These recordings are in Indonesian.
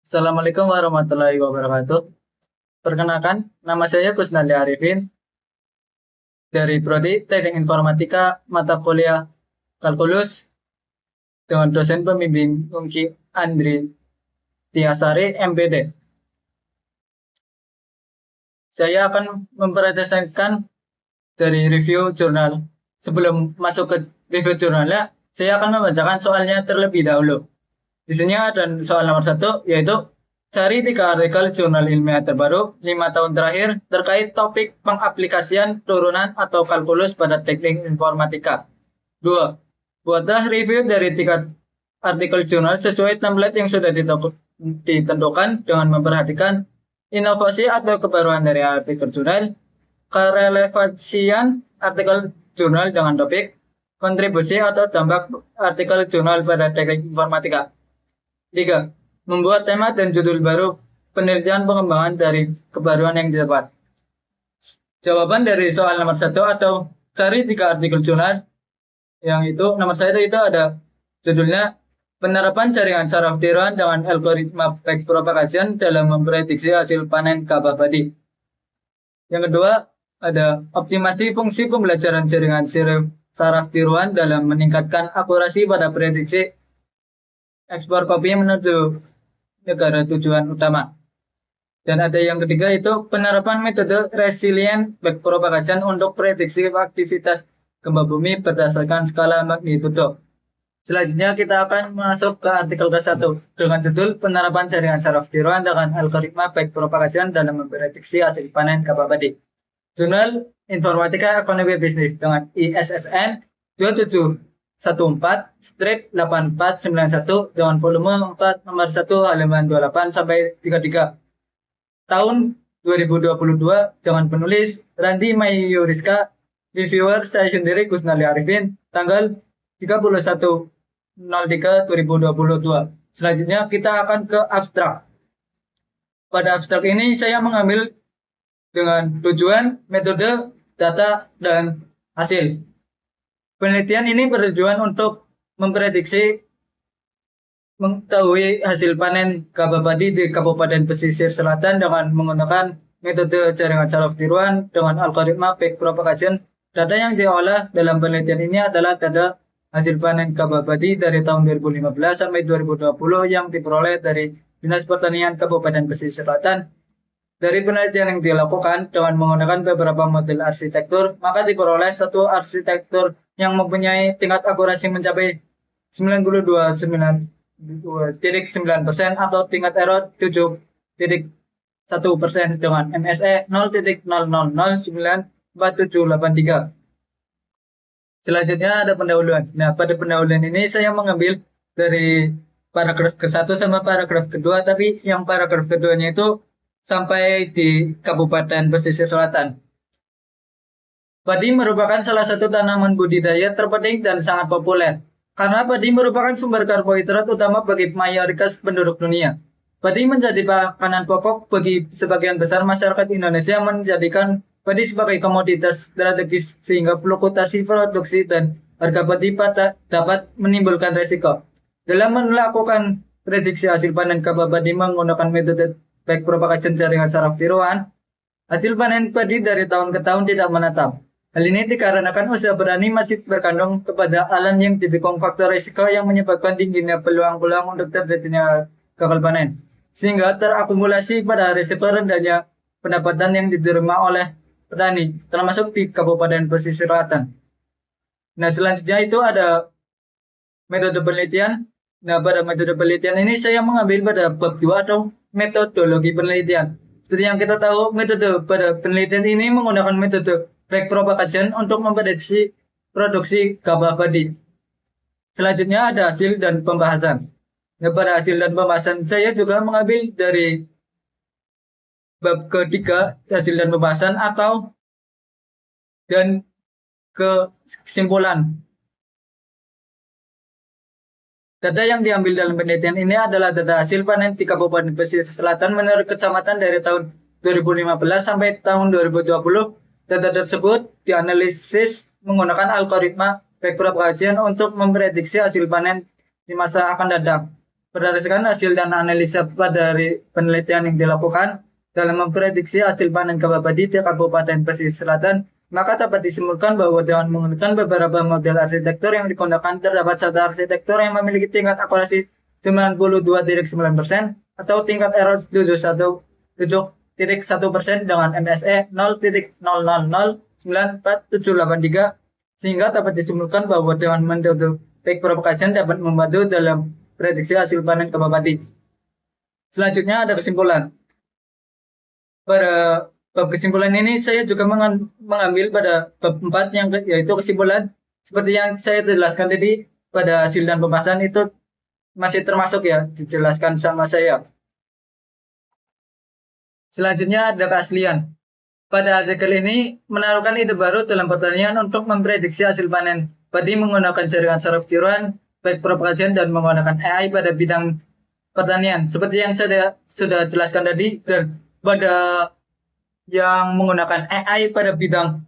Assalamualaikum warahmatullahi wabarakatuh. Perkenalkan, nama saya Kusnandi Arifin dari Prodi Teknik Informatika mata kuliah Kalkulus dengan dosen pembimbing Ungki Andri Tiasari MPD. Saya akan mempresentasikan dari review jurnal. Sebelum masuk ke review jurnalnya, saya akan membacakan soalnya terlebih dahulu. Di sini ada soal nomor 1, yaitu cari 3 artikel jurnal ilmiah terbaru 5 tahun terakhir terkait topik pengaplikasian turunan atau kalkulus pada teknik informatika. 2. Buatlah review dari 3 artikel jurnal sesuai template yang sudah ditentukan dengan memperhatikan inovasi atau kebaruan dari artikel jurnal, kerelevansian artikel jurnal dengan topik, kontribusi atau dampak artikel jurnal pada teknik informatika. 3. Membuat tema dan judul baru penelitian pengembangan dari kebaruan yang didapat. Jawaban dari soal nomor 1 atau cari 3 artikel jurnal yang itu nomor 1 itu ada judulnya penerapan jaringan saraf tiruan dengan algoritma backpropagation dalam memprediksi hasil panen gabah padi. Yang kedua ada optimasi fungsi pembelajaran jaringan saraf tiruan dalam meningkatkan akurasi pada prediksi ekspor kopi menuju negara tujuan utama. Dan ada yang ketiga itu penerapan metode resilient backpropagation untuk prediksi aktivitas gempa bumi berdasarkan skala magnitudo. Selanjutnya kita akan masuk ke artikel ke-1 dengan judul penerapan jaringan saraf tiruan dengan algoritma backpropagation dalam memprediksi hasil panen gabah padi. Jurnal Informatika Ekonomi Bisnis dengan ISSN 2714-8491 dengan volume 4 nomor 1 halaman 28 sampai 33 tahun 2022 dengan penulis Randi Mayuriska, reviewer saya sendiri Kusnali Arifin, tanggal 31.03.2022. Selanjutnya kita akan ke abstrak. Pada abstrak ini saya mengambil dengan tujuan, metode, data, dan hasil. Penelitian ini bertujuan untuk memprediksi mengetahui hasil panen gabah padi di Kabupaten Pesisir Selatan dengan menggunakan metode jaringan saraf tiruan dengan algoritma backpropagation. Data yang diolah dalam penelitian ini adalah data hasil panen gabah padi dari tahun 2015 sampai 2020 yang diperoleh dari Dinas Pertanian Kabupaten Pesisir Selatan. Dari penelitian yang dilakukan dengan menggunakan beberapa model arsitektur, maka diperoleh satu arsitektur yang mempunyai tingkat akurasi mencapai 92,9% atau tingkat error 7,1% dengan MSE 0,00094783. Selanjutnya ada pendahuluan. Nah, pada pendahuluan ini saya mengambil dari paragraf ke-1 sama paragraf kedua, tapi yang paragraf keduanya itu sampai di Kabupaten Pesisir Selatan. Padi merupakan salah satu tanaman budidaya terpenting dan sangat populer. Karena padi merupakan sumber karbohidrat utama bagi mayoritas penduduk dunia. Padi menjadi makanan pokok bagi sebagian besar masyarakat Indonesia, menjadikan padi sebagai komoditas strategis sehingga fluktuasi produksi dan harga padi dapat menimbulkan resiko. Dalam melakukan prediksi hasil panen gabah padi menggunakan metode backpropagation jaringan saraf tiruan, hasil panen padi dari tahun ke tahun tidak menetap. Hal ini dikarenakan usaha berani masih bergantung kepada alam yang didukung faktor risiko yang menyebabkan tingginya peluang-peluang untuk terjadinya gagal panen, sehingga terakumulasi pada risiko rendahnya pendapatan yang diterima oleh petani, termasuk di Kabupaten Pesisir Selatan. Nah, selanjutnya itu ada metode penelitian. Nah, pada metode penelitian ini saya mengambil pada bab 2 atau metodologi penelitian. Seperti yang kita tahu, metode pada penelitian ini menggunakan metode backpropagation untuk memprediksi produksi gabah padi. Selanjutnya ada hasil dan pembahasan. Nah, pada hasil dan pembahasan saya juga mengambil dari bab ketiga, hasil dan pembahasan atau dan kesimpulan. Data yang diambil dalam penelitian ini adalah data hasil panen di Kabupaten Pesisir Selatan menurut kecamatan dari tahun 2015 sampai tahun 2020. Data tersebut dianalisis menggunakan algoritma backpropagation untuk memprediksi hasil panen di masa akan datang. berdasarkan hasil dan analisa dari penelitian yang dilakukan dalam memprediksi hasil panen gabah padi di Kabupaten Pesisir Selatan, maka dapat disimpulkan bahwa dengan menggunakan beberapa model arsitektur yang digunakan terdapat satu arsitektur yang memiliki tingkat akurasi 92,9% atau tingkat error 7,1% dengan MSE 0,00094783, sehingga dapat disimpulkan bahwa dengan metode back propagation dapat membantu dalam prediksi hasil panen gabah padi. Selanjutnya ada kesimpulan. Pada bab kesimpulan ini saya juga mengambil pada bab 4 yang yaitu kesimpulan seperti yang saya jelaskan tadi pada hasil dan pembahasan itu masih termasuk ya dijelaskan sama saya. Selanjutnya ada keaslian. Pada artikel ini menaruhkan ide baru dalam pertanian untuk memprediksi hasil panen padi menggunakan jaringan saraf tiruan, back propagation dan menggunakan AI pada bidang pertanian. Seperti yang saya sudah jelaskan tadi, dan pada yang menggunakan AI pada bidang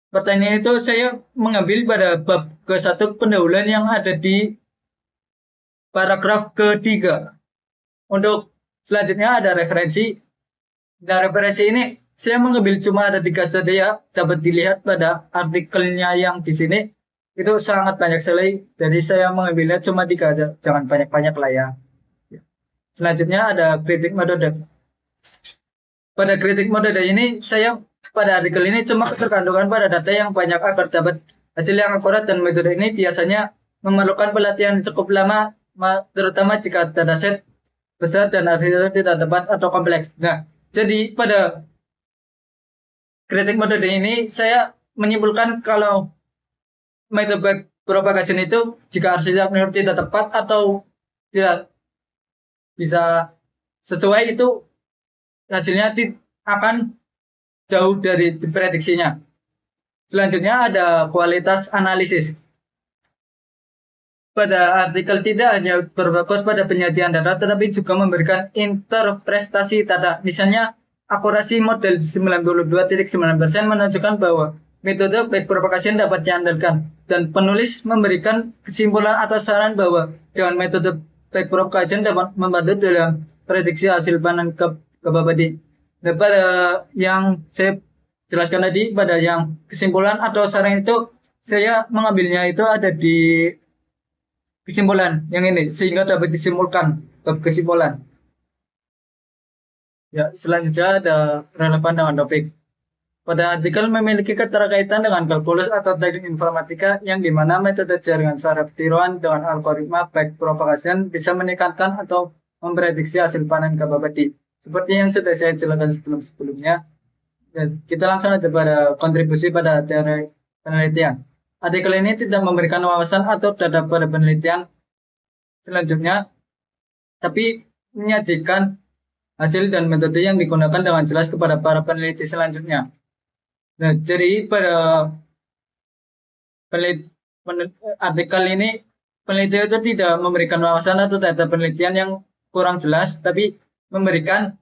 pertanian itu saya mengambil pada bab ke-1 pendahuluan yang ada di paragraf ketiga. Untuk selanjutnya ada referensi. Nah, referensi ini saya mengambil cuma ada 3 saja ya, dapat dilihat pada artikelnya yang di sini itu sangat banyak sekali. Jadi saya mengambilnya cuma 3 aja, jangan banyak-banyak lah ya. Selanjutnya ada kritik metode. Pada kritik metode ini saya pada artikel ini cuma ketergantungan pada data yang banyak agar dapat hasil yang akurat, dan metode ini biasanya memerlukan pelatihan cukup lama, terutama jika dataset besar dan hasilnya tidak tepat atau kompleks. Nah, jadi pada kritik metode ini saya menyimpulkan kalau metode back propagation itu jika hasilnya tidak tepat atau tidak bisa sesuai, itu hasilnya akan jauh dari prediksinya. Selanjutnya ada kualitas analisis. Pada artikel tidak hanya berfokus pada penyajian data, tetapi juga memberikan interpretasi data. Misalnya, akurasi model 92,9% menunjukkan bahwa metode back propagation dapat diandalkan, dan penulis memberikan kesimpulan atau saran bahwa dengan metode back propagation dapat membantu dalam prediksi hasil panen gabah padi. Nah, pada yang saya jelaskan tadi, pada yang kesimpulan atau saran itu, saya mengambilnya itu ada di kesimpulan yang ini, sehingga dapat disimpulkan bab kesimpulan. Ya, selanjutnya ada relevan dengan topik. Pada artikel memiliki keterkaitan dengan kalkulus atau teknik informatika, yang dimana metode jaringan saraf tiruan dengan algoritma back propagation bisa meningkatkan atau memprediksi hasil panen gabah padi. Seperti yang sudah saya jelaskan sebelumnya. Dan kita langsung aja pada kontribusi pada teori penelitian. Artikel ini tidak memberikan wawasan atau data pada penelitian selanjutnya, tapi menyajikan hasil dan metode yang digunakan dengan jelas kepada para peneliti selanjutnya. Nah, jadi pada artikel ini peneliti itu tidak memberikan wawasan atau data penelitian yang kurang jelas, tapi menyajikan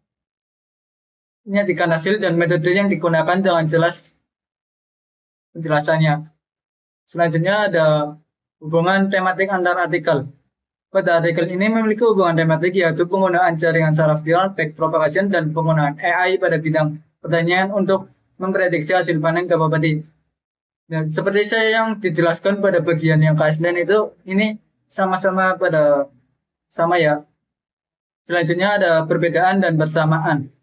hasil dan metode yang digunakan dengan jelas penjelasannya. Selanjutnya ada hubungan tematik antar artikel. Pada artikel ini memiliki hubungan tematik, yaitu penggunaan jaringan saraf tiruan, back propagation, dan penggunaan AI pada bidang pertanian untuk memprediksi hasil panen gabah padi. Nah, seperti saya yang dijelaskan pada bagian yang keaslian itu, ini sama-sama sama ya. Selanjutnya ada perbedaan dan bersamaan.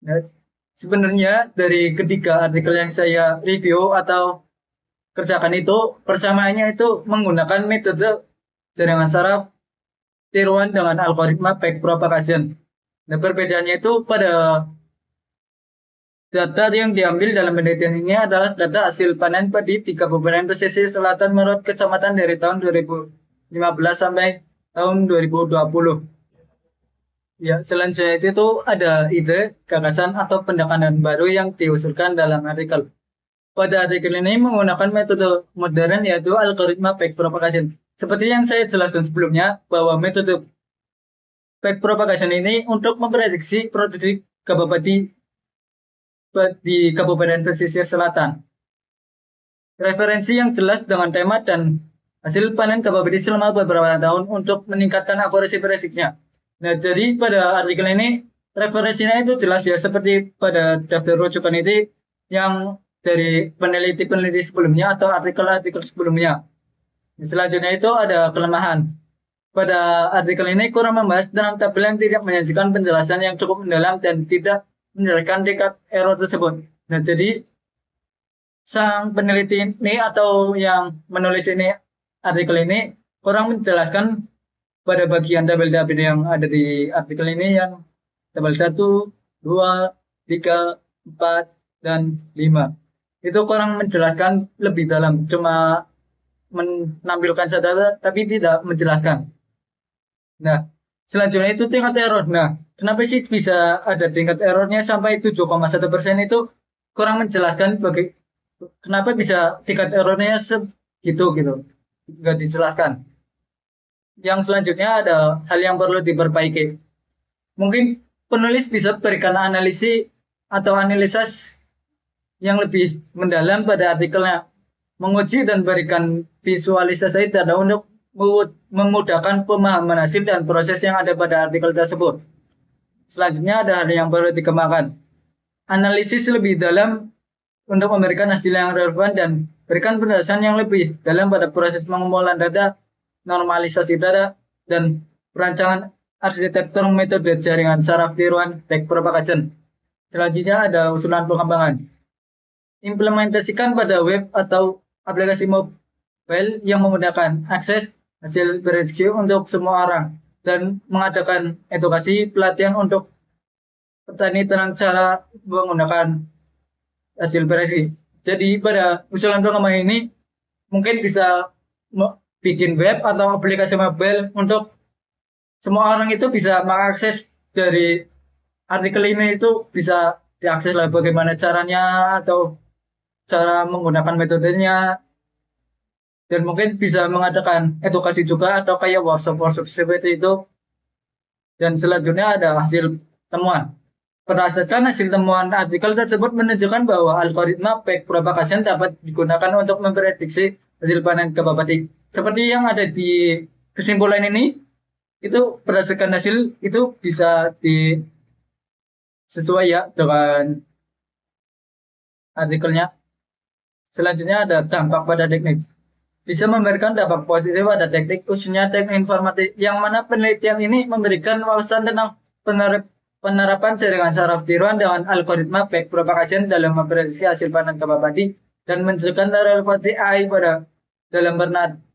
Nah, sebenarnya dari ketiga artikel yang saya review atau kerjakan itu, persamaannya itu menggunakan metode jaringan saraf tiruan dengan algoritma back propagation. Nah, perbedaannya itu pada data yang diambil dalam penelitian ini adalah data hasil panen padi di Kabupaten Pesisir Selatan menurut kecamatan dari tahun 2015 sampai tahun 2020. Ya, selanjutnya itu ada ide, gagasan, atau pendekatan baru yang diusulkan dalam artikel. Pada artikel ini menggunakan metode modern, yaitu algoritma back propagation. Seperti yang saya jelaskan sebelumnya, bahwa metode back propagation ini untuk memprediksi produksi gabah padi di Kabupaten Pesisir Selatan. Referensi yang jelas dengan tema dan hasil panen capability selama beberapa tahun untuk meningkatkan akurasi prediksinya. Nah, jadi pada artikel ini referensinya itu jelas ya, seperti pada daftar rujukan itu yang dari peneliti-peneliti sebelumnya atau artikel-artikel sebelumnya. Selanjutnya itu ada kelemahan. Pada artikel ini kurang membahas tentang tabel yang tidak menyajikan penjelasan yang cukup mendalam dan tidak menjelaskan tingkat error tersebut. Nah, jadi sang peneliti ini atau yang menulis ini artikel ini kurang menjelaskan pada bagian tabel-tabel yang ada di artikel ini yang tabel 1, 2, 3, 4, dan 5. Itu kurang menjelaskan lebih dalam, cuma menampilkan saja tapi tidak menjelaskan. Nah, selanjutnya itu tingkat error. Nah, kenapa sih bisa ada tingkat errornya sampai 7,1% itu kurang menjelaskan kenapa bisa tingkat errornya segitu gitu. Nggak dijelaskan. Yang selanjutnya ada hal yang perlu diperbaiki. Mungkin penulis bisa berikan analisis atau analisis yang lebih mendalam pada artikelnya. Menguji dan berikan visualisasi data untuk memudahkan pemahaman hasil dan proses yang ada pada artikel tersebut. Selanjutnya ada hal yang perlu dikembangkan. Analisis lebih dalam untuk memberikan hasil yang relevan dan berikan penjelasan yang lebih dalam pada proses pengumpulan data, normalisasi data, dan perancangan arsitektur metode jaringan saraf tiruan backpropagation. Selanjutnya ada usulan pengembangan. Implementasikan pada web atau aplikasi mobile yang memudahkan akses hasil prediksi untuk semua orang dan mengadakan edukasi pelatihan untuk petani tentang cara menggunakan hasil prediksi. Jadi pada usulan pengembangan ini mungkin bisa bikin web atau aplikasi mobile untuk semua orang itu bisa mengakses dari artikel ini, itu bisa diakses lah bagaimana caranya atau cara menggunakan metodenya, dan mungkin bisa mengadakan edukasi juga atau kayak workshop seperti itu. Dan selanjutnya ada hasil temuan. Berdasarkan hasil temuan artikel tersebut menunjukkan bahwa algoritma backpropagation dapat digunakan untuk memprediksi hasil panen gabah padi. Seperti yang ada di kesimpulan ini, itu berdasarkan hasil itu bisa sesuai ya dengan artikelnya. Selanjutnya ada dampak pada teknik. Bisa memberikan dampak positif pada teknik, khususnya teknik informatik, yang mana penelitian ini memberikan wawasan tentang penerapan jaringan saraf tiruan dengan algoritma backpropagation dalam memprediksi hasil panen gabah padi dan menunjukkan relevansi AI pada dalam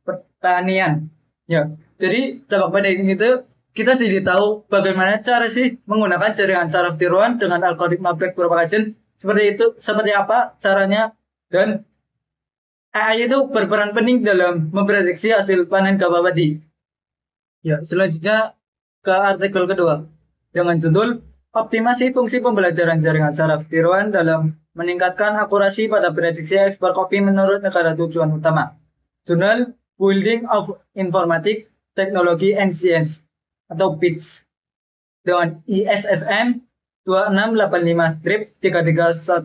pertanian. Ya, jadi dampak pada ini itu kita jadi tahu bagaimana cara sih menggunakan jaringan saraf tiruan dengan algoritma backpropagation seperti itu, seperti apa caranya, dan AI itu berperan penting dalam memprediksi hasil panen gabah padi. Ya, selanjutnya ke artikel kedua dengan judul Optimasi Fungsi Pembelajaran Jaringan Saraf Tiruan dalam Meningkatkan Akurasi pada Prediksi Ekspor Kopi Menurut Negara Tujuan Utama. Jurnal Building of Informatic Technology and Science atau BITS dengan ISSN 2685-3310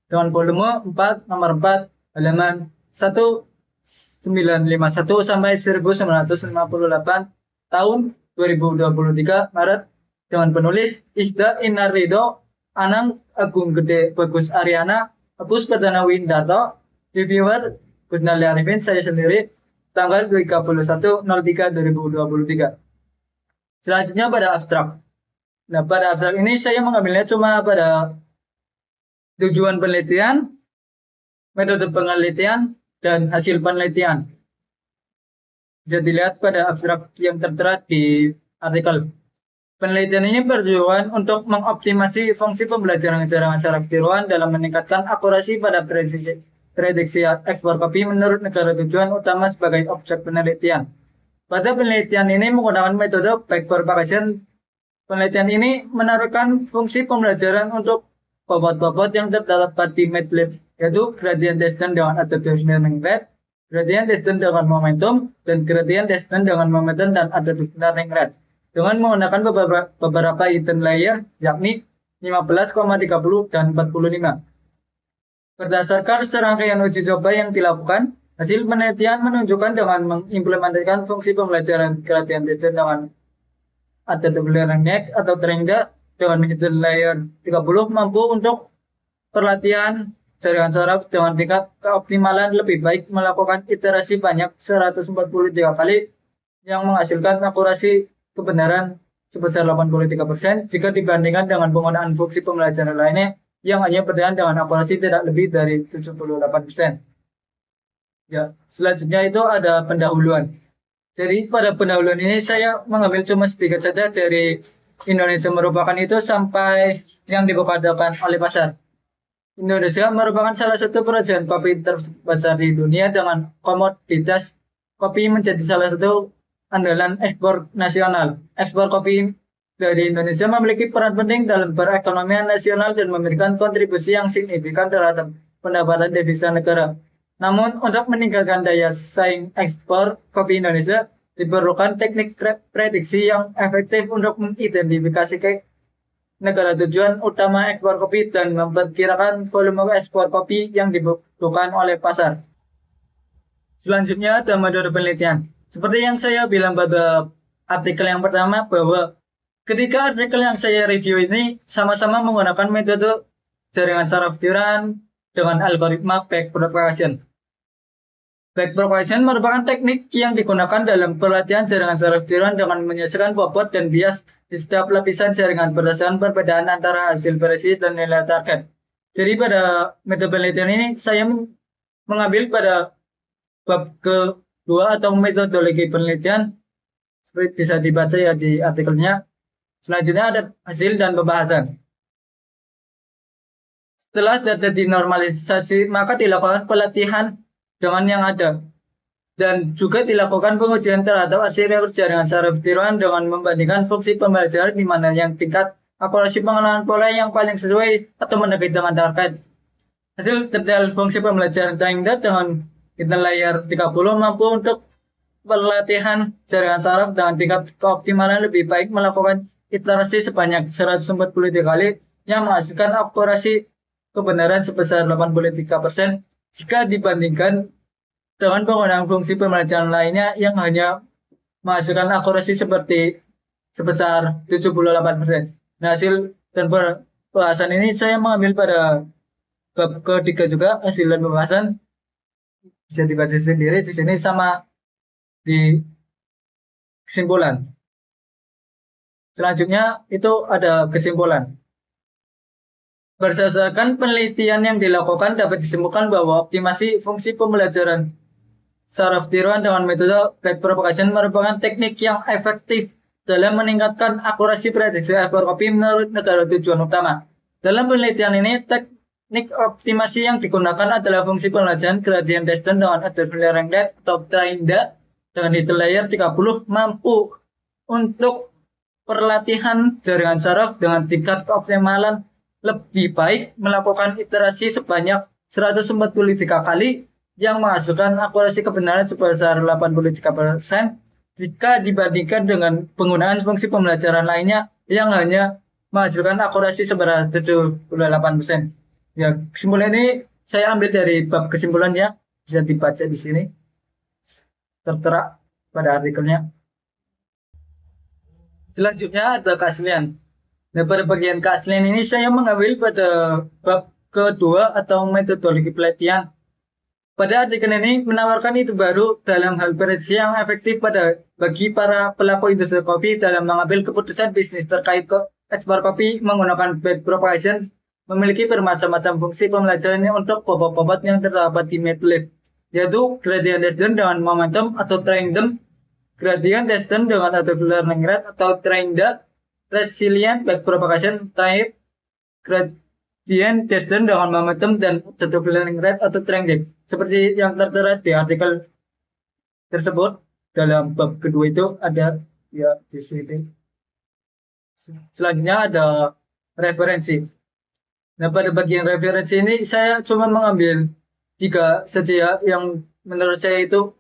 dengan volume 4 nomor 4 halaman 1951 sampai 1958 tahun 2023 Maret dengan penulis Ihda Inarido, Anang Agung Gede Bagus Ariana, Agus Perdana Windarto, reviewer Kusnali Arifin, saya sendiri, tanggal 31.03.2023. Selanjutnya pada abstrak. Nah, pada abstrak ini saya mengambilnya cuma pada tujuan penelitian, metode penelitian, dan hasil penelitian. Bisa dilihat pada abstrak yang tertera di artikel. Penelitian ini bertujuan untuk mengoptimasi fungsi pembelajaran jaringan saraf tiruan dalam meningkatkan akurasi pada prediksi ekspor kopi menurut negara tujuan utama sebagai objek penelitian. Pada penelitian ini menggunakan metode backpropagation. Penelitian ini menaruhkan fungsi pembelajaran untuk bobot-bobot yang terdapat di MATLAB, yaitu gradient descent dengan adaptive learning rate, gradient descent dengan momentum, dan gradient descent dengan momentum dan adaptive learning rate, dengan menggunakan beberapa hidden layer, yakni 15,30 dan 45. Berdasarkan serangkaian uji coba yang dilakukan, Hasil penelitian menunjukkan dengan mengimplementasikan fungsi pembelajaran latihan distance dengan adaptive learning net atau Training dengan hidden layer 30 mampu untuk perlatihan jaringan saraf dengan tingkat keoptimalan lebih baik melakukan iterasi banyak 143 kali yang menghasilkan akurasi kebenaran sebesar 83% jika dibandingkan dengan penggunaan fungsi pembelajaran lainnya yang hanya bertahan dengan akurasi tidak lebih dari 78%. Ya, selanjutnya itu ada pendahuluan. Jadi pada pendahuluan ini saya mengambil cuma sedikit saja dari Indonesia merupakan itu sampai yang dibukakan oleh pasar. Indonesia merupakan salah satu perusahaan kopi terbesar di dunia dengan komoditas kopi menjadi salah satu andalan ekspor nasional. Ekspor kopi dari Indonesia memiliki peran penting dalam perekonomian nasional dan memberikan kontribusi yang signifikan terhadap pendapatan devisa negara. Namun, untuk meningkatkan daya saing ekspor kopi Indonesia, diperlukan teknik prediksi yang efektif untuk mengidentifikasi negara tujuan utama ekspor kopi dan memperkirakan volume ekspor kopi yang dibutuhkan oleh pasar. Selanjutnya ada metode penelitian. Seperti yang saya bilang pada artikel yang pertama bahwa ketika artikel yang saya review ini sama-sama menggunakan metode jaringan saraf neuron dengan algoritma backpropagation. Backpropagation merupakan teknik yang digunakan dalam pelatihan jaringan saraf neuron dengan menyesuaikan bobot dan bias di setiap lapisan jaringan berdasarkan perbedaan antara hasil versi dan nilai target. Jadi pada metode penelitian ini saya mengambil pada bab kedua atau metodologi penelitian seperti bisa dibaca ya di artikelnya. Selanjutnya ada hasil dan pembahasan. Setelah data dinormalisasi, maka dilakukan pelatihan dengan yang ada dan juga dilakukan pengujian terhadap arsitektur jaringan saraf neuron dengan membandingkan fungsi pembelajaran di mana yang tingkat akurasi pengenalan pola yang paling sesuai atau mendekati dengan target. Hasil detail fungsi pembelajaran Training dengan hidden layer 30 mampu untuk pelatihan jaringan saraf dengan tingkat keoptimalan lebih baik melakukan iterasi sebanyak 143 kali yang menghasilkan akurasi kebenaran sebesar 83% jika dibandingkan dengan penggunaan fungsi pembelajaran lainnya yang hanya menghasilkan akurasi sebesar 78%. Nah, hasil dan pembahasan ini saya mengambil pada bab ketiga juga, hasil dan pembahasan bisa dibaca sendiri di sini sama di kesimpulan. Selanjutnya itu ada kesimpulan. Berdasarkan penelitian yang dilakukan dapat disimpulkan bahwa optimasi fungsi pembelajaran saraf neuron dengan metode backpropagation merupakan teknik yang efektif dalam meningkatkan akurasi prediksi ekspor kopi menurut negara tujuan utama. Dalam penelitian ini, teknik optimasi yang digunakan adalah fungsi pembelajaran gradient descent dengan adaptive learning rate atau TRAINDA dengan hidden layer 30 mampu untuk perlatihan jaringan saraf dengan tingkat keoptimalan lebih baik melakukan iterasi sebanyak 143 kali yang menghasilkan akurasi kebenaran sebesar 83% jika dibandingkan dengan penggunaan fungsi pembelajaran lainnya yang hanya menghasilkan akurasi sebesar 78%. Ya, kesimpulan ini saya ambil dari bab kesimpulannya, bisa dibaca di sini tertera pada artikelnya. Selanjutnya ada keaslian. Nah, pada bagian keaslian ini saya mengambil pada bab kedua atau metodologi pelatihan. Pada artikel ini menawarkan itu baru dalam hal prediksi yang efektif bagi para pelaku industri kopi dalam mengambil keputusan bisnis terkait ekspor kopi menggunakan backpropagation memiliki bermacam-macam fungsi pembelajaran untuk bobot-bobot yang terdapat di MATLAB, yaitu gradient descent dengan momentum atau training, gradient descent dengan adaptive learning rate atau TRAINDA, resilient backpropagation type, gradient descent dengan momentum dan adaptive learning rate atau TRAINDA. Seperti yang tertera di artikel tersebut dalam bab kedua itu ada ya di sini. Selanjutnya ada referensi. Nah, pada bagian referensi ini saya cuma mengambil 3 saja ya, yang menurut saya itu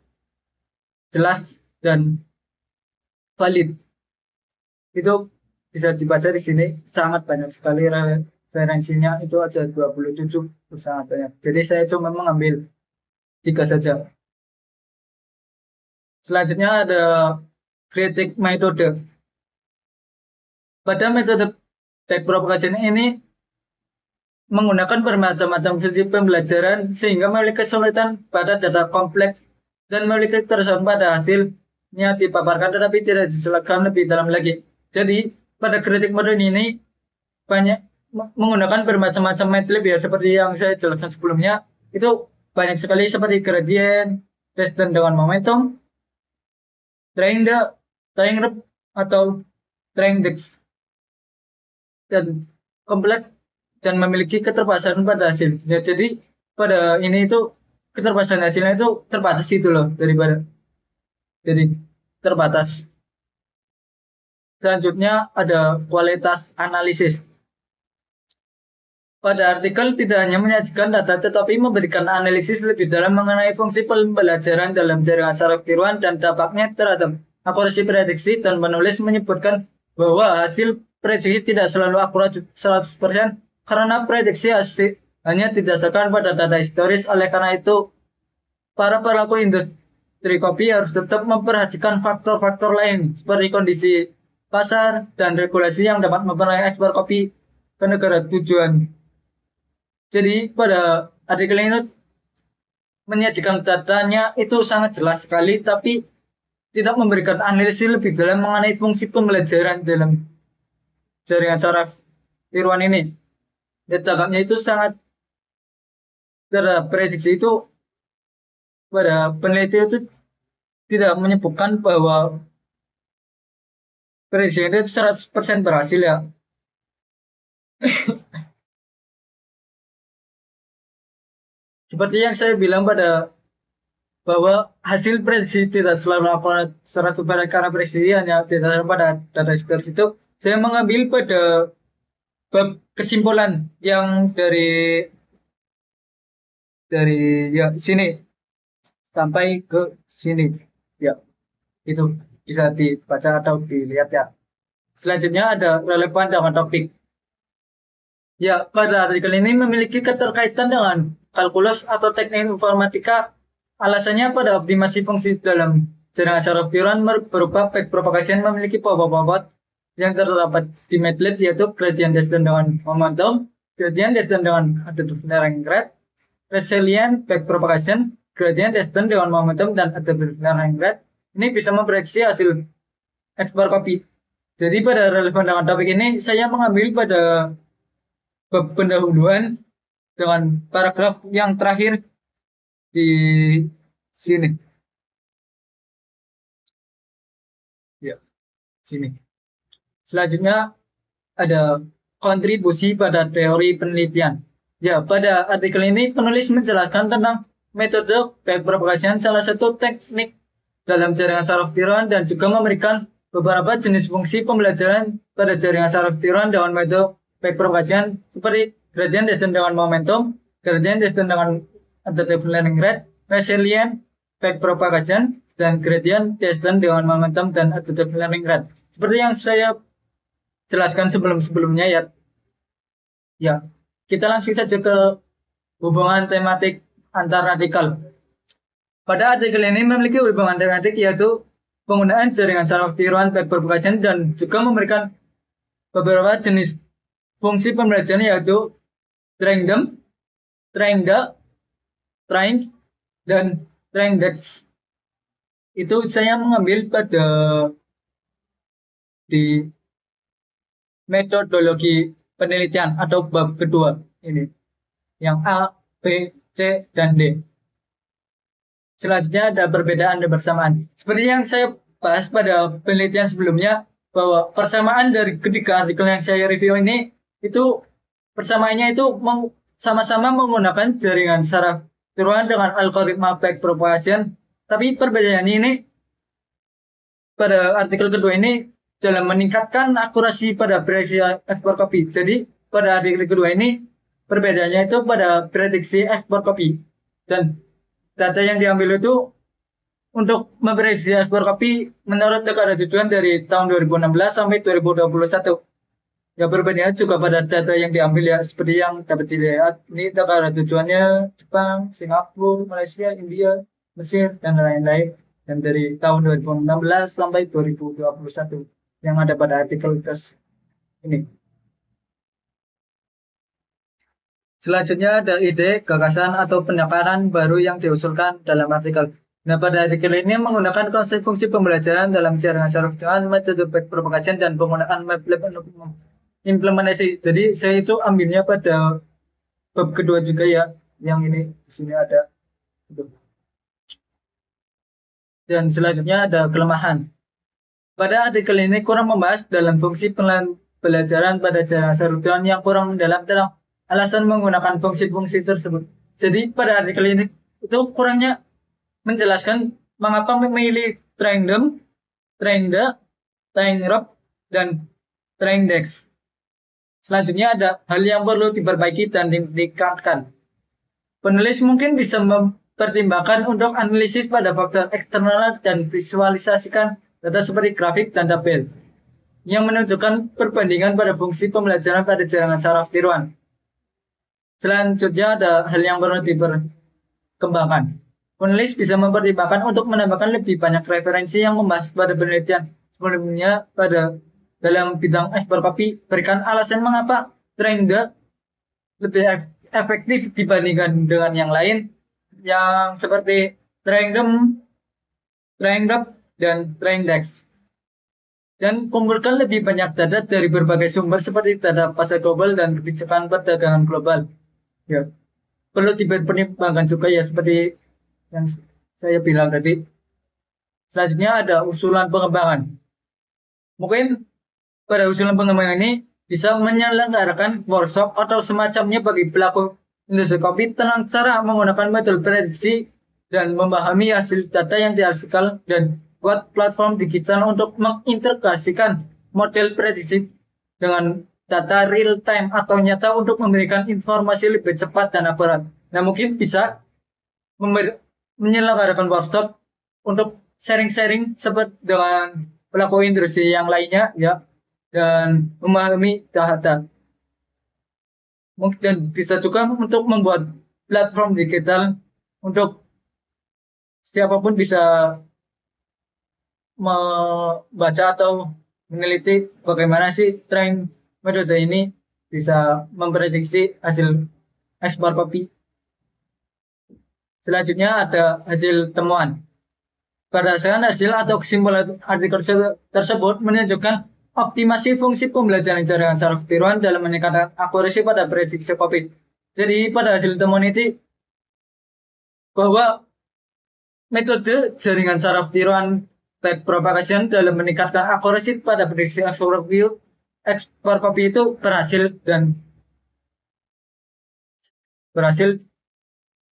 jelas dan valid. Itu bisa dibaca di sini, sangat banyak sekali referensinya, itu ada 27, sangat banyak. Jadi saya cuma mengambil 3 saja. Selanjutnya ada kritik metode. Pada metode backpropagation ini menggunakan bermacam-macam fungsi pembelajaran sehingga memiliki kesulitan pada data kompleks dan memiliki ketersediaan pada hasilnya dipaparkan tetapi tidak dijelaskan lebih dalam lagi. Jadi pada kritik modern ini banyak menggunakan bermacam-macam metode ya seperti yang saya jelaskan sebelumnya, itu banyak sekali seperti gradient, descent dengan momentum, training rep atau training dex, dan kompleks dan memiliki keterpaksaan pada hasil. Ya, jadi pada ini itu keterpaksaan hasilnya itu terbatas gitu loh daripada jadi terbatas. Selanjutnya ada kualitas analisis. Pada artikel tidak hanya menyajikan data tetapi memberikan analisis lebih dalam mengenai fungsi pembelajaran dalam jaringan saraf tiruan dan dampaknya terhadap akurasi prediksi, dan penulis menyebutkan bahwa hasil prediksi tidak selalu akurat 100% karena prediksi hasil hanya didasarkan pada data historis. Oleh karena itu, para pelaku industri kopi harus tetap memperhatikan faktor-faktor lain seperti kondisi pasar dan regulasi yang dapat mempengaruhi ekspor kopi ke negara tujuan. Jadi pada artikel ini menyajikan datanya itu sangat jelas sekali, tapi tidak memberikan analisis lebih dalam mengenai fungsi pembelajaran dalam jaringan saraf tiruan ini. Dampaknya itu sangat terhadap prediksi itu pada peneliti itu tidak menyebutkan bahwa prediksi itu 100% berhasil ya. Seperti yang saya bilang pada bahwa hasil prediksi tidak selalu akurat 100% karena prediksi hanya didasarkan pada data historis itu, saya mengambil pada bab kesimpulan yang dari ya sini sampai ke sini ya, itu bisa dibaca atau dilihat ya. Selanjutnya ada relevan dengan topik. Ya, pada artikel ini memiliki keterkaitan dengan kalkulus atau teknik informatika. Alasannya pada optimasi fungsi dalam jaringan saraf tiruan berupa backpropagation memiliki bobot-bobot yang terdapat di MATLAB, yaitu gradient descent dengan momentum, gradient descent dengan adaptive layering rate, resilient backpropagation, gradient descent dengan momentum dan adaptive layering rate. Ini bisa memprediksi hasil ekspor kopi. Jadi pada relevan dengan topik ini saya mengambil pada bab pendahuluan dengan paragraf yang terakhir di sini. Ya, sini. Selanjutnya ada kontribusi pada teori penelitian. Ya, pada artikel ini penulis menjelaskan tentang metode backpropagation, salah satu teknik dalam jaringan saraf tiruan, dan juga memberikan beberapa jenis fungsi pembelajaran pada jaringan saraf tiruan dengan metode backpropagation seperti gradient descent dengan momentum, gradient descent dengan adaptive layering rate, resilient backpropagation, dan gradient descent dengan momentum dan adaptive layering rate. Seperti yang saya jelaskan sebelum-sebelumnya ya. Ya, kita langsung saja ke hubungan tematik antar artikel. Pada artikel ini memiliki hubungan tematik yaitu penggunaan jaringan saraf tiruan backpropagation dan juga memberikan beberapa jenis fungsi pembelajaran yaitu training, train, dan train dex. Itu saya mengambil pada di metodologi penelitian atau bab kedua ini, yang A, B, C, dan D. Selanjutnya ada perbedaan dan persamaan. Seperti yang saya bahas pada penelitian sebelumnya, bahwa persamaan dari ketiga artikel yang saya review ini, itu persamaannya itu sama-sama menggunakan jaringan saraf tiruan dengan algoritma backpropagation. Tapi perbedaannya ini pada artikel kedua ini dalam meningkatkan akurasi pada prediksi ekspor kopi. Jadi pada artikel kedua ini perbedaannya itu pada prediksi ekspor kopi, dan data yang diambil itu untuk memprediksi ekspor kopi menurut negara tujuan dari tahun 2016 sampai 2021. Ya, perbedaannya juga pada data yang diambil ya, seperti yang dapat dilihat. Ini negara tujuannya Jepang, Singapura, Malaysia, India, Mesir, dan lain-lain. dan dari tahun 2016 sampai 2021 yang ada pada artikel ini. Selanjutnya ada ide, gagasan, atau pendekatan baru yang diusulkan dalam artikel. Nah, pada artikel ini menggunakan konsep fungsi pembelajaran dalam jaringan saraf dengan metode backpropagation dan penggunaan MATLAB untuk implementasi. Jadi saya itu ambilnya pada bab kedua juga ya, yang ini di sini ada. Dan selanjutnya ada kelemahan. Pada artikel ini kurang membahas dalam fungsi pembelajaran pada jaringan saraf yang kurang mendalam dalam alasan menggunakan fungsi-fungsi tersebut. Jadi pada artikel ini itu kurangnya menjelaskan mengapa memilih Traindem, Trainde, Trainrep, dan Traindex. Selanjutnya ada hal yang perlu diperbaiki dan ditingkatkan. Penulis mungkin bisa mempertimbangkan untuk analisis pada faktor eksternal dan visualisasikan data seperti grafik dan tabel yang menunjukkan perbandingan pada fungsi pembelajaran pada jaringan saraf tiruan. Selanjutnya ada hal yang perlu diperkembangkan. Penulis bisa mempertimbangkan untuk menambahkan lebih banyak referensi yang membahas pada penelitian sebelumnya pada dalam bidang ekspor kopi, berikan alasan mengapa Trainde lebih efektif dibandingkan dengan yang lain, yang seperti Traindem, Trainrep, dan Traindex. Dan kumpulkan lebih banyak data dari berbagai sumber seperti data pasar global dan kebijakan perdagangan global. Ya, perlu dipertimbangkan juga ya seperti yang saya bilang tadi. Selanjutnya ada usulan pengembangan. Mungkin pada usulan pengembangan ini bisa menyelenggarakan workshop atau semacamnya bagi pelaku industri kopi tentang cara menggunakan metode prediksi dan memahami hasil data yang dihasilkan dan buat platform digital untuk mengintegrasikan model prediksi dengan data real time atau nyata untuk memberikan informasi lebih cepat dan akurat. Nah, mungkin bisa menyelenggarakan workshop untuk sharing-sharing seperti dengan pelaku industri yang lainnya ya, dan memahami data. Mungkin bisa juga untuk membuat platform digital untuk siapapun bisa membaca atau meneliti bagaimana sih tren metode ini bisa memprediksi hasil ekspor kopi. Selanjutnya ada hasil temuan. Berdasarkan hasil atau kesimpulan artikel tersebut menunjukkan optimasi fungsi pembelajaran jaringan saraf tiruan dalam meningkatkan akurasi pada prediksi kopi. Jadi pada hasil temuan ini bahwa metode jaringan saraf tiruan backpropagation dalam meningkatkan akurasi pada prediksi ekspor kopi itu berhasil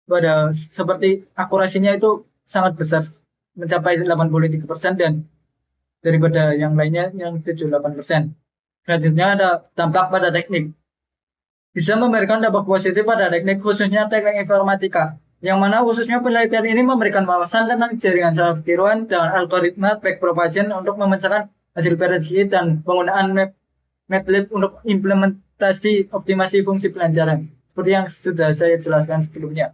pada seperti akurasinya itu sangat besar, mencapai 83% dan daripada yang lainnya yang 78%. Selanjutnya ada dampak pada teknik. Bisa memberikan dampak positif pada teknik, khususnya teknik informatika, yang mana khususnya penelitian ini memberikan wawasan tentang jaringan saraf tiruan dengan algoritma backpropagation untuk memecahkan hasil prediksi dan penggunaan MATLAB untuk implementasi optimasi fungsi pelajaran, seperti yang sudah saya jelaskan sebelumnya.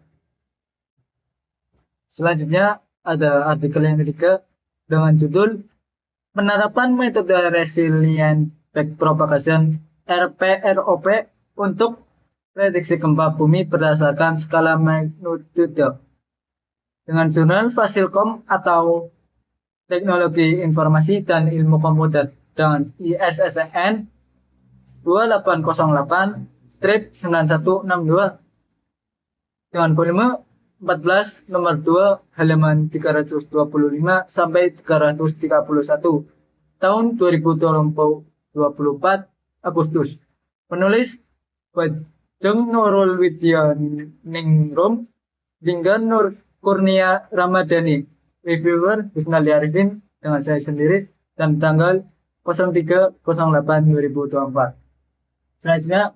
Selanjutnya ada artikel yang ketiga dengan judul penerapan metode resilient backpropagation (RPROP) untuk prediksi gempa bumi berdasarkan skala magnitudo dengan jurnal Fasilkom atau Teknologi Informasi dan Ilmu Komputer dengan ISSN 2808-9162 dengan volume 14 nomor 2 halaman 325 sampai 331 tahun 2024 Agustus. Penulis Bajeng Nurul Widyaningrum dengan Nur Kurnia Ramadhani. Reviewer Husnali Arifin dengan saya sendiri dan tanggal 03/08/2024. Selanjutnya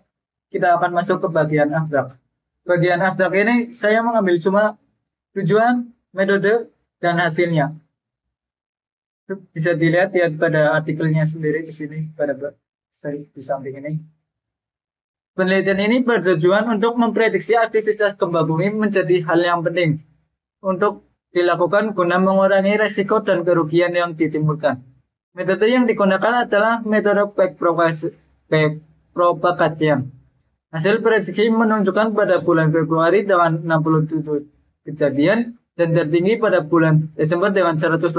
kita akan masuk ke bagian abstrak. Bagian abstrak ini saya mengambil cuma tujuan, metode, dan hasilnya. Bisa dilihat ya pada artikelnya sendiri di sini pada di samping ini. Penelitian ini bertujuan untuk memprediksi aktivitas gempa bumi menjadi hal yang penting untuk dilakukan guna mengurangi resiko dan kerugian yang ditimbulkan. Metode yang digunakan adalah metode backpropagation. Hasil prediksi menunjukkan pada bulan Februari dengan 67 kejadian dan tertinggi pada bulan Desember dengan 185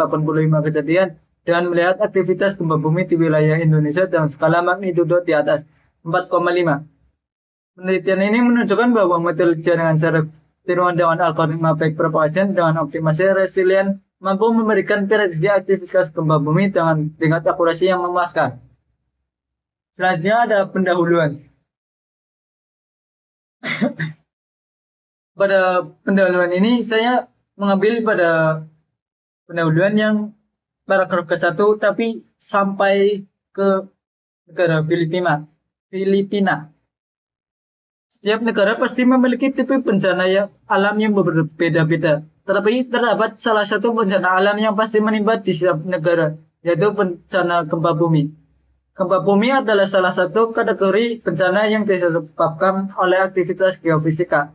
kejadian dengan melihat aktivitas gempa bumi di wilayah Indonesia dengan skala magnitudo di atas 4,5. Penelitian ini menunjukkan bahwa metode jaringan saraf tiruan dengan algoritma backpropagation dengan optimasi resilient mampu memberikan prediksi aktivitas gempa bumi dengan tingkat akurasi yang memuaskan. Selanjutnya ada pendahuluan. Pada pendahuluan ini saya mengambil pada pendahuluan yang paragraf ke-1 tapi sampai ke negara Filipina. Setiap negara pasti memiliki tipe bencana alam yang berbeda-beda. Tetapi terdapat salah satu bencana alam yang pasti menimpa di setiap negara, yaitu bencana gempa bumi. Gempa bumi adalah salah satu kategori bencana yang disebabkan oleh aktivitas geofisika.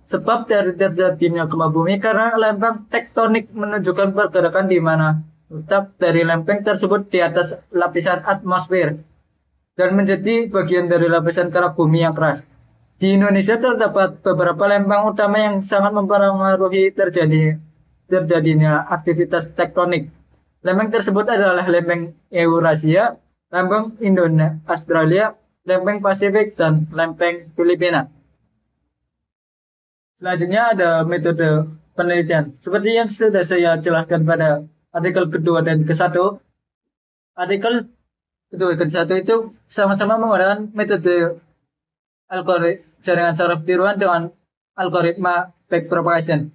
Sebab dari terjadinya gempa bumi karena lempeng tektonik menunjukkan pergerakan di mana letak dari lempeng tersebut di atas lapisan atmosfer dan menjadi bagian dari lapisan kerak bumi yang keras. Di Indonesia terdapat beberapa lempeng utama yang sangat mempengaruhi terjadinya aktivitas tektonik. Lempeng tersebut adalah lempeng Eurasia, lempeng Indonesia, Australia, lempeng Pasifik, dan lempeng Filipina. Selanjutnya ada metode penelitian. Seperti yang sudah saya jelaskan pada artikel kedua dan ke-1, artikel kedua dan ke-1 itu sama-sama menggunakan metode jaringan saraf tiruan dengan algoritma backpropagation.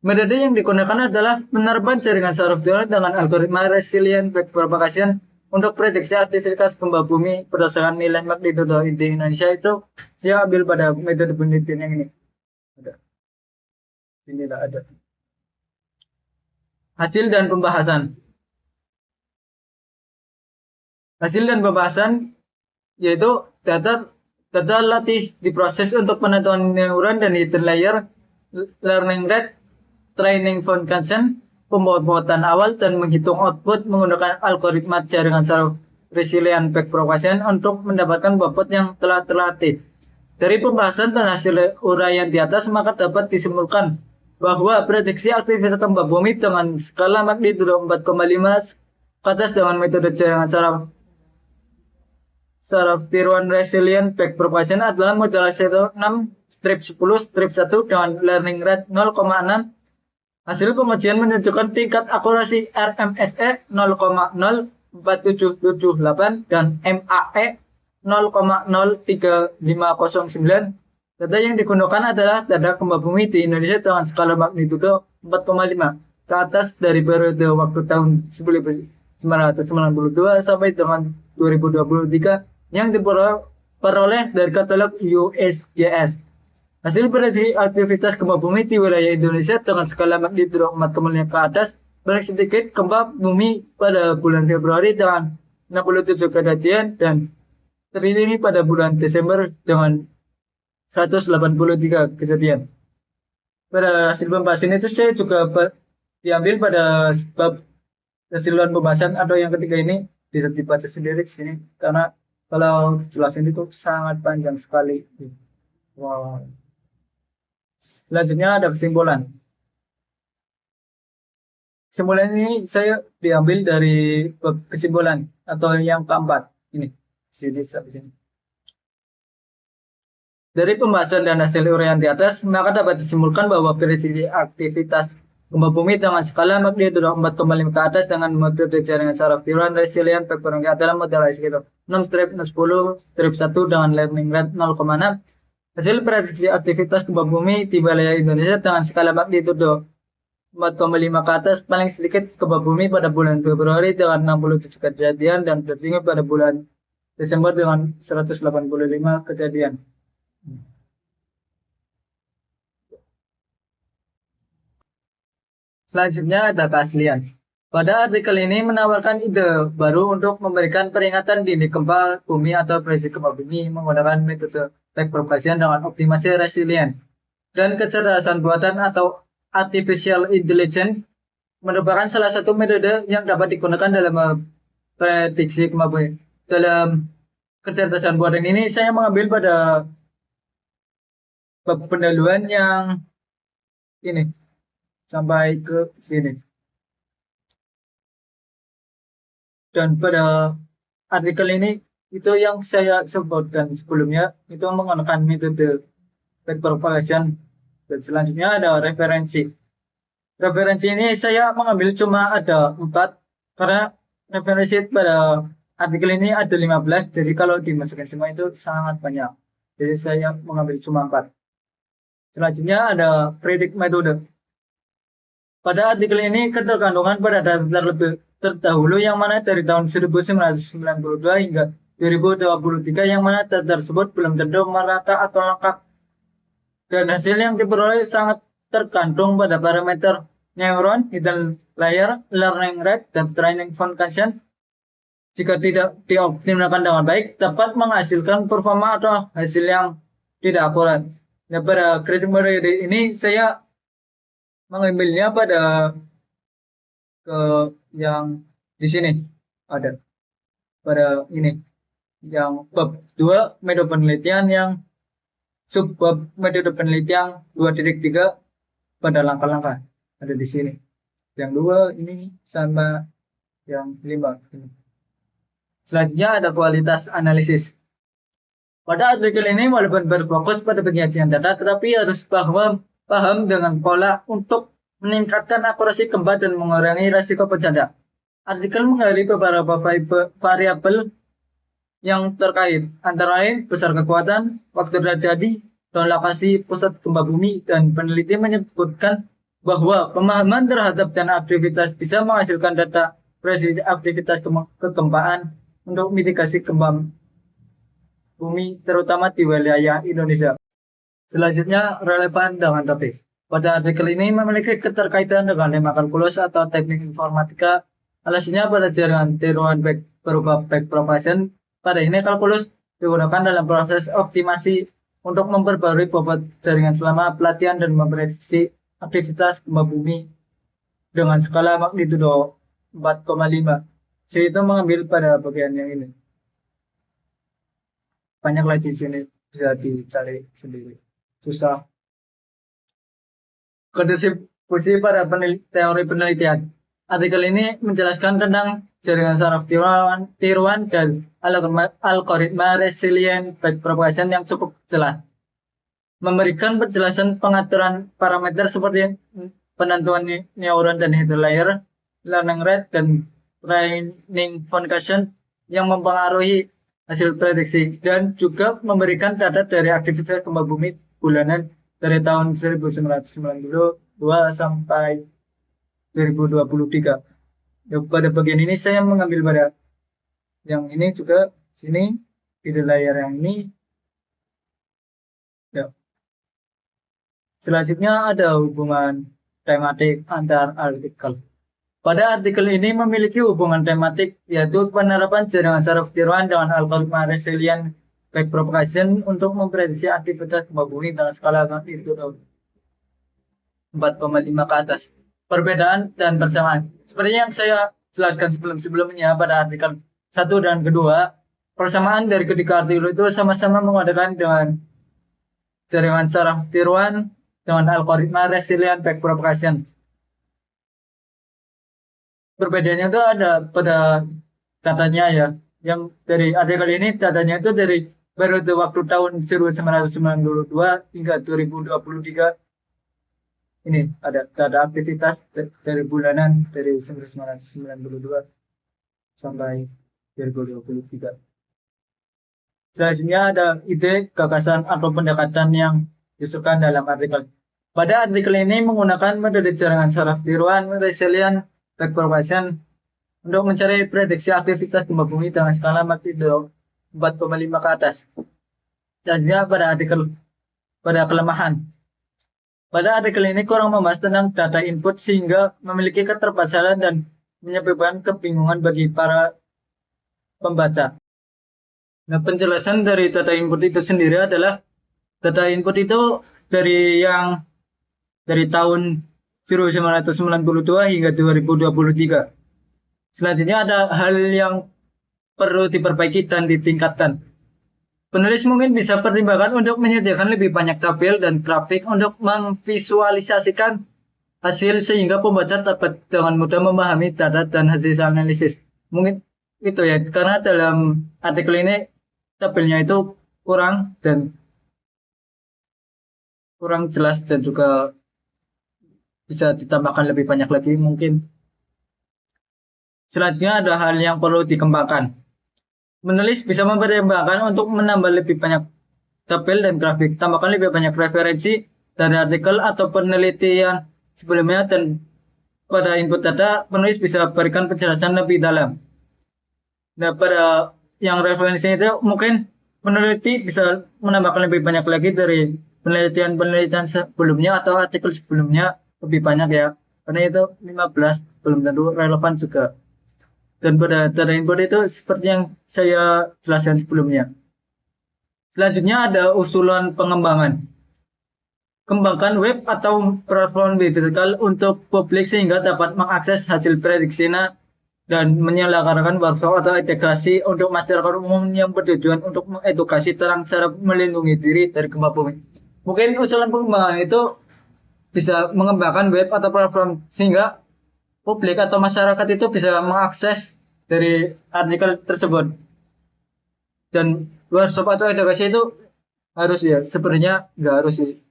Metode yang digunakan adalah penerapan jaringan saraf tiruan dengan algoritma resilient backpropagation untuk prediksi aktivitas gempa bumi berdasarkan nilai magnitudo di Indonesia itu saya ambil pada metode penelitian yang ini. Ada. Inilah ada. Hasil dan pembahasan. Hasil dan pembahasan yaitu data latih diproses untuk penentuan neuron dan hidden layer, learning rate, training function, pembuatan awal, dan menghitung output menggunakan algoritma jaringan saraf resilient backpropagation untuk mendapatkan bobot yang telah terlatih. Dari pembahasan dan hasil uraian di atas, maka dapat disimpulkan bahwa prediksi aktivitas gempa bumi dengan skala magnitudo 4,5 ke atas dengan metode jaringan saraf tiruan resilient backpropagation adalah model 6 strip 10 strip 1 dengan learning rate 0,6. Hasil pengujian menunjukkan tingkat akurasi RMSE 0,04778 dan MAE 0,03509. Data yang digunakan adalah data gempa bumi di Indonesia dengan skala magnitudo 4,5 ke atas dari periode waktu tahun 1992 sampai dengan 2023 yang diperoleh dari katalog USGS. Hasil prediksi aktivitas gempa bumi di wilayah Indonesia dengan skala magnitudo 4,5 ke atas paling sedikit gempa bumi pada bulan Februari dengan 67 kejadian dan tertinggi pada bulan Desember dengan 183 kejadian. Pada hasil pembahasan itu saya juga diambil pada bab keseluruhan pembahasan atau yang ketiga ini bisa dibaca sendiri di sini karena kalau jelasin itu sangat panjang sekali. Wow. Selanjutnya ada kesimpulan. Kesimpulan ini saya diambil dari kesimpulan atau yang keempat ini. Sini. Dari pembahasan dan hasil uraian di atas, maka dapat disimpulkan bahwa prediksi aktivitas gempa bumi dengan skala magnitudo 4,5 ke atas dengan metode jaringan saraf tiruan resilient backpropagation adalah model sekitar 6 strip 10 strip 1 dengan learning rate 0,6. Hasil prediksi aktivitas gempa bumi di wilayah Indonesia dengan skala magnitudo 4,5 ke atas paling sedikit gempa bumi pada bulan Februari dengan 67 kejadian dan tertinggi pada bulan Desember dengan 185 kejadian. Selanjutnya ada keaslian. Pada artikel ini menawarkan ide baru untuk memberikan peringatan dini gempa bumi atau prediksi gempa bumi menggunakan metode backpropagation dengan optimasi resilient dan kecerdasan buatan atau artificial intelligence merupakan salah satu metode yang dapat digunakan dalam prediksi kemampuan. Dalam kecerdasan buatan ini saya mengambil pada bab pendahuluan yang ini sampai ke sini. Dan pada artikel ini itu yang saya sebutkan sebelumnya itu menggunakan metode backpropagation. Dan selanjutnya ada referensi. Referensi ini saya mengambil cuma ada 4 karena referensi pada artikel ini ada 15, jadi kalau dimasukkan semua itu sangat banyak. Jadi saya mengambil cuma 4. Selanjutnya ada predict metode. Pada artikel ini ketergantungan pada data terlebih terdahulu yang mana dari tahun 1992 hingga 2023 yang mana data tersebut belum tentu merata atau lengkap. Dan hasil yang diperoleh sangat tergantung pada parameter neuron, hidden layer, learning rate, dan training function. Jika tidak dioptimalkan dengan baik, dapat menghasilkan performa atau hasil yang tidak akurat. Nah, pada grading metode ini saya mengambilnya pada ke yang di sini ada pada ini yang bab 2 metode penelitian yang subbab metode penelitian 2.3 pada langkah-langkah ada di sini. Yang 2 ini sama yang 5 ini. Selanjutnya ada kualitas analisis. Pada artikel ini walaupun berfokus pada penyajian data, tetapi harus paham dengan pola untuk meningkatkan akurasi gempa dan mengurangi risiko bencana. Artikel menggali beberapa variabel yang terkait, antara lain besar kekuatan, waktu terjadi, dan lokasi pusat gempa bumi, dan peneliti menyebutkan bahwa pemahaman terhadap dan aktivitas bisa menghasilkan data prediksi aktivitas kegempaan untuk mitigasi gempa bumi terutama di wilayah Indonesia. Selanjutnya relevan dengan topik. Pada artikel ini memiliki keterkaitan dengan tema kalkulus atau teknik informatika. Alasannya pada jaringan tiruan berupa backpropagation. Pada ini kalkulus digunakan dalam proses optimasi untuk memperbarui bobot jaringan selama pelatihan dan memprediksi aktivitas gempa bumi dengan skala magnitudo 4,5. Saya itu mengambil pada bagian yang ini. Banyak lagi di sini bisa dicari sendiri. Susah. Kontribusi pada teori penelitian. Artikel ini menjelaskan tentang jaringan saraf tiruan dan algoritma resilient backpropagation yang cukup jelas. Memberikan penjelasan pengaturan parameter seperti penentuan neuron dan hidden layer, learning rate, dan training function yang mempengaruhi hasil prediksi, dan juga memberikan data dari aktivitas gempa bumi bulanan dari tahun 1992 sampai 2023. Pada bagian ini saya mengambil pada yang ini juga sini di layar yang ini. Ya. Selanjutnya ada hubungan tematik antar artikel. Pada artikel ini memiliki hubungan tematik yaitu penerapan jaringan saraf tiruan dengan algoritma resilient backpropagation untuk memprediksi aktivitas gempa bumi dengan skala magnitudo 4,5 ke atas. Perbedaan dan persamaan. Seperti yang saya jelaskan sebelumnya pada artikel 1 dan kedua, persamaan dari ketiga artikel itu sama-sama mengadakan dengan jaringan saraf tiruan dengan algoritma resilient backpropagation. Perbedaannya itu ada pada datanya ya. Yang dari artikel ini datanya itu dari periode waktu tahun 1992 hingga 2023. Ini ada data aktivitas dari bulanan dari 1992 sampai 2023. Selanjutnya ada ide, gagasan, atau pendekatan yang disusun dalam artikel. Pada artikel ini menggunakan metode jaringan saraf tiruan resilient backpropagation untuk mencari prediksi aktivitas gempa bumi dengan skala magnitudo 4,5 ke atas. Selanjutnya pada kelemahan. Pada artikel ini kurang membahas tentang data input sehingga memiliki keterbatasan dan menyebabkan kebingungan bagi para pembaca. Nah, penjelasan dari data input itu sendiri adalah data input itu dari tahun 1992 hingga 2023. Selanjutnya ada hal yang perlu diperbaiki dan ditingkatkan. Penulis mungkin bisa pertimbangkan untuk menyediakan lebih banyak tabel dan grafik untuk memvisualisasikan hasil sehingga pembaca dapat dengan mudah memahami data dan hasil analisis. Mungkin itu ya, karena dalam artikel ini tabelnya itu kurang jelas dan juga bisa ditambahkan lebih banyak lagi mungkin. Selanjutnya ada hal yang perlu dikembangkan. Menulis bisa mempertimbangkan untuk menambah lebih banyak tabel dan grafik, tambahkan lebih banyak referensi dari artikel atau penelitian sebelumnya, dan pada input data penulis bisa berikan penjelasan lebih dalam. Nah, pada yang referensi itu mungkin peneliti bisa menambahkan lebih banyak lagi dari penelitian sebelumnya atau artikel sebelumnya lebih banyak ya, karena itu 15 belum tentu relevan juga. Dan pada data input itu seperti yang saya jelaskan sebelumnya. Selanjutnya ada usulan pengembangan. Kembangkan web atau platform vertikal untuk publik sehingga dapat mengakses hasil prediksinya dan menyelenggarakan workshop atau edukasi untuk masyarakat umum yang bertujuan untuk mengedukasi tentang cara melindungi diri dari gempa bumi. Mungkin usulan pengembangan itu bisa mengembangkan web atau platform sehingga publik atau masyarakat itu bisa mengakses dari artikel tersebut. Dan workshop atau edukasi itu harus ya, sebenarnya nggak harus sih.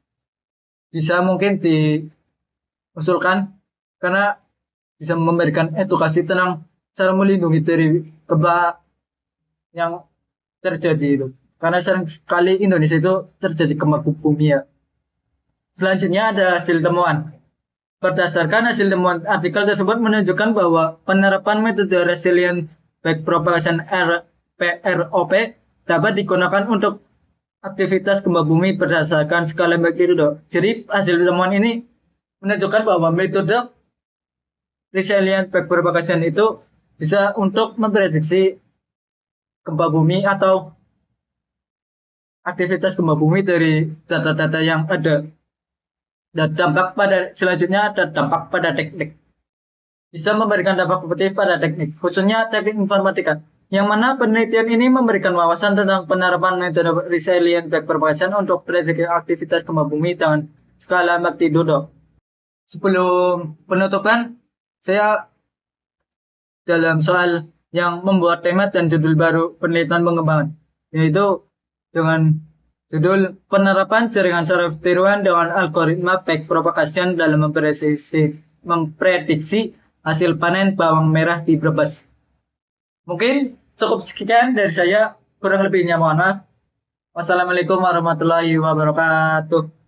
Bisa mungkin diusulkan karena bisa memberikan edukasi tentang cara melindungi dari gempa yang terjadi itu. Karena sering sekali Indonesia itu terjadi gempa bumi ya. Selanjutnya ada hasil temuan. Berdasarkan hasil temuan artikel tersebut menunjukkan bahwa penerapan metode resilient back propagation PROP dapat digunakan untuk aktivitas gempa bumi berdasarkan skala magnitudo. Jadi hasil temuan ini menunjukkan bahwa metode resilient back propagation itu bisa untuk memprediksi gempa bumi atau aktivitas gempa bumi dari data-data yang ada. Dan dampak pada selanjutnya ada dampak pada teknik. Bisa memberikan dampak positif pada teknik, khususnya teknik informatika, yang mana penelitian ini memberikan wawasan tentang penerapan metode resilient back propagation untuk prediksi aktivitas gempa bumi dengan skala magnitudo. Sebelum penutupan, saya dalam soal yang membuat tema dan judul baru penelitian pengembangan, yaitu dengan judul penerapan jaringan saraf tiruan dengan algoritma back propagation dalam memprediksi hasil panen bawang merah di Brebes. Mungkin cukup sekian dari saya, kurang lebihnya mohon maaf. Wassalamualaikum warahmatullahi wabarakatuh.